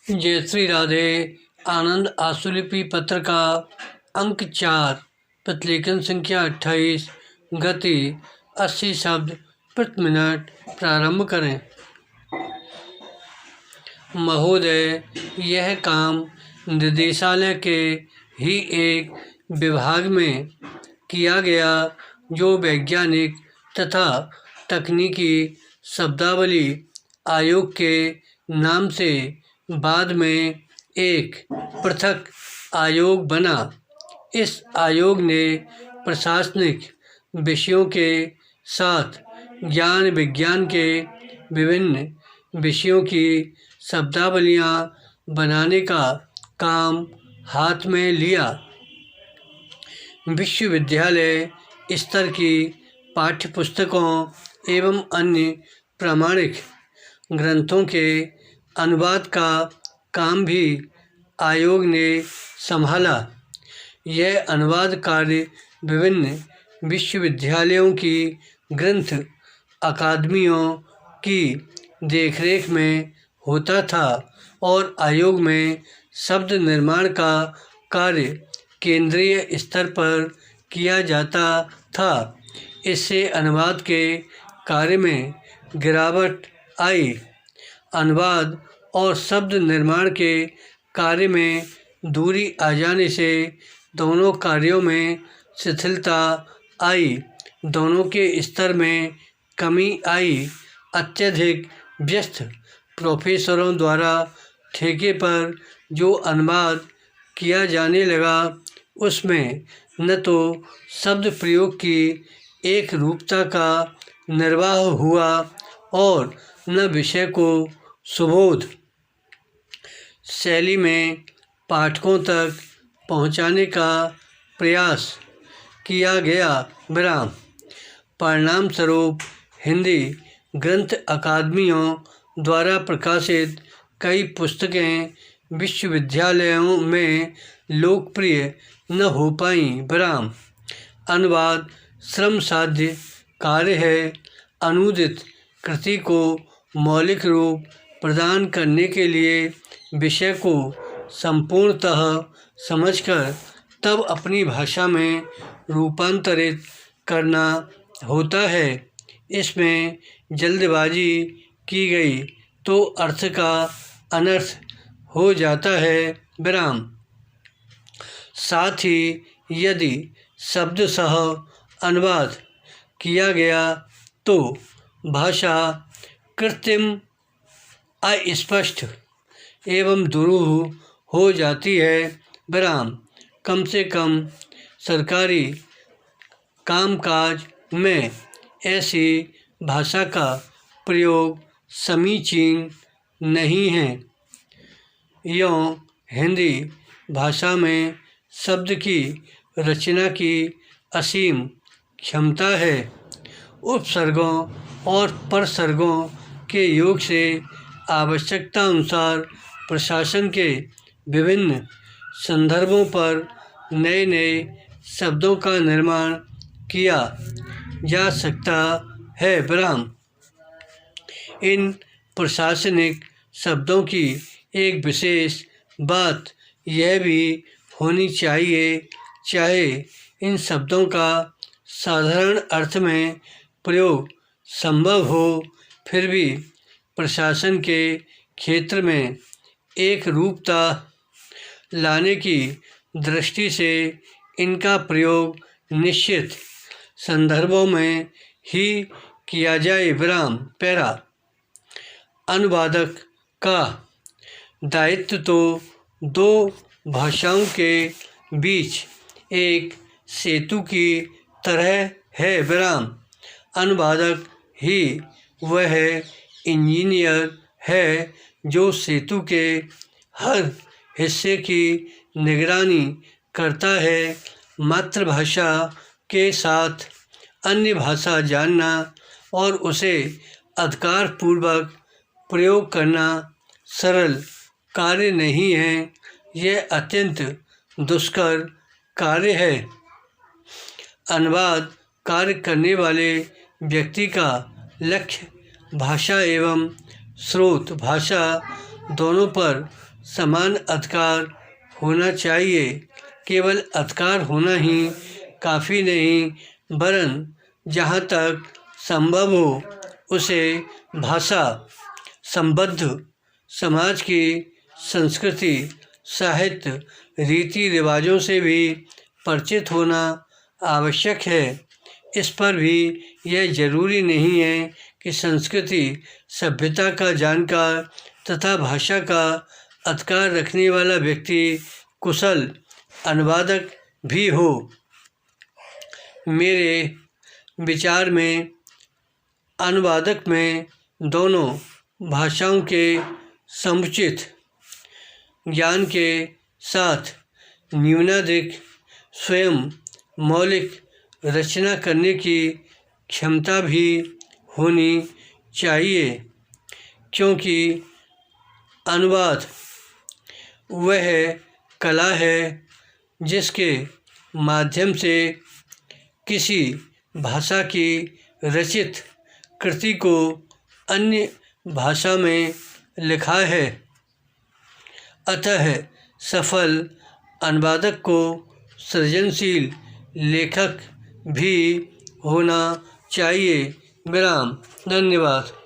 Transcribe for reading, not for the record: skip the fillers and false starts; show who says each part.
Speaker 1: जय श्री राधे। आनंद आशुलिपि पत्र का अंक 4, प्रतिलेखन संख्या 28, गति 80 शब्द प्रति मिनट। प्रारंभ करें। महोदय, यह काम निर्देशालय के ही एक विभाग में किया गया जो वैज्ञानिक तथा तकनीकी शब्दावली आयोग के नाम से बाद में एक पृथक आयोग बना। इस आयोग ने प्रशासनिक विषयों के साथ ज्ञान विज्ञान के विभिन्न विषयों की शब्दावलियाँ बनाने का काम हाथ में लिया। विश्वविद्यालय स्तर की पाठ्यपुस्तकों एवं अन्य प्रामाणिक ग्रंथों के अनुवाद का काम भी आयोग ने संभाला। यह अनुवाद कार्य विभिन्न विश्वविद्यालयों की ग्रंथ अकादमियों की देखरेख में होता था और आयोग में शब्द निर्माण का कार्य केंद्रीय स्तर पर किया जाता था। इससे अनुवाद के कार्य में गिरावट आई। अनुवाद और शब्द निर्माण के कार्य में दूरी आ जाने से दोनों कार्यों में शिथिलता आई, दोनों के स्तर में कमी आई। अत्यधिक व्यस्त प्रोफेसरों द्वारा ठेके पर जो अनुवाद किया जाने लगा उसमें न तो शब्द प्रयोग की एक रूपता का निर्वाह हुआ और न विषय को सुबोध शैली में पाठकों तक पहुंचाने का प्रयास किया गया। विराम। परिणाम स्वरूप हिंदी ग्रंथ अकादमियों द्वारा प्रकाशित कई पुस्तकें विश्वविद्यालयों में लोकप्रिय न हो पाईं। विराम। अनुवाद श्रम साध्य कार्य है। अनुदित कृति को मौलिक रूप प्रदान करने के लिए विषय को संपूर्णतः समझकर तब अपनी भाषा में रूपांतरित करना होता है। इसमें जल्दबाजी की गई तो अर्थ का अनर्थ हो जाता है। विराम। साथ ही यदि शब्दशः अनुवाद किया गया तो भाषा कृत्रिम, अस्पष्ट एवं दुरूह हो जाती है। विराम। कम से कम सरकारी कामकाज में ऐसी भाषा का प्रयोग समीचीन नहीं है। यों हिंदी भाषा में शब्द की रचना की असीम क्षमता है। उपसर्गों और परसर्गों के योग से आवश्यकता अनुसार प्रशासन के विभिन्न संदर्भों पर नए नए शब्दों का निर्माण किया जा सकता है। विराम। इन प्रशासनिक शब्दों की एक विशेष बात यह भी होनी चाहिए, चाहे इन शब्दों का साधारण अर्थ में प्रयोग संभव हो, फिर भी प्रशासन के क्षेत्र में एक रूपता लाने की दृष्टि से इनका प्रयोग निश्चित संदर्भों में ही किया जाए। विराम। पैरा। अनुवादक का दायित्व तो दो भाषाओं के बीच एक सेतु की तरह है। विराम। अनुवादक ही वह इंजीनियर है जो सेतु के हर हिस्से की निगरानी करता है। मातृभाषा के साथ अन्य भाषा जानना और उसे अधिकारपूर्वक प्रयोग करना सरल कार्य नहीं है, यह अत्यंत दुष्कर कार्य है। अनुवाद कार्य करने वाले व्यक्ति का लक्ष्य भाषा एवं स्रोत भाषा दोनों पर समान अधिकार होना चाहिए। केवल अधिकार होना ही काफ़ी नहीं, वरन जहाँ तक संभव हो उसे भाषा संबद्ध समाज की संस्कृति, साहित्य, रीति रिवाजों से भी परिचित होना आवश्यक है। इस पर भी यह जरूरी नहीं है कि संस्कृति सभ्यता का जानकार तथा भाषा का अधिकार रखने वाला व्यक्ति कुशल अनुवादक भी हो। मेरे विचार में अनुवादक में दोनों भाषाओं के समुचित ज्ञान के साथ न्यूनाधिक स्वयं मौलिक रचना करने की क्षमता भी होनी चाहिए, क्योंकि अनुवाद वह कला है जिसके माध्यम से किसी भाषा की रचित कृति को अन्य भाषा में लिखा है। अतः सफल अनुवादक को सृजनशील लेखक भी होना चाहिए। विराम। धन्यवाद।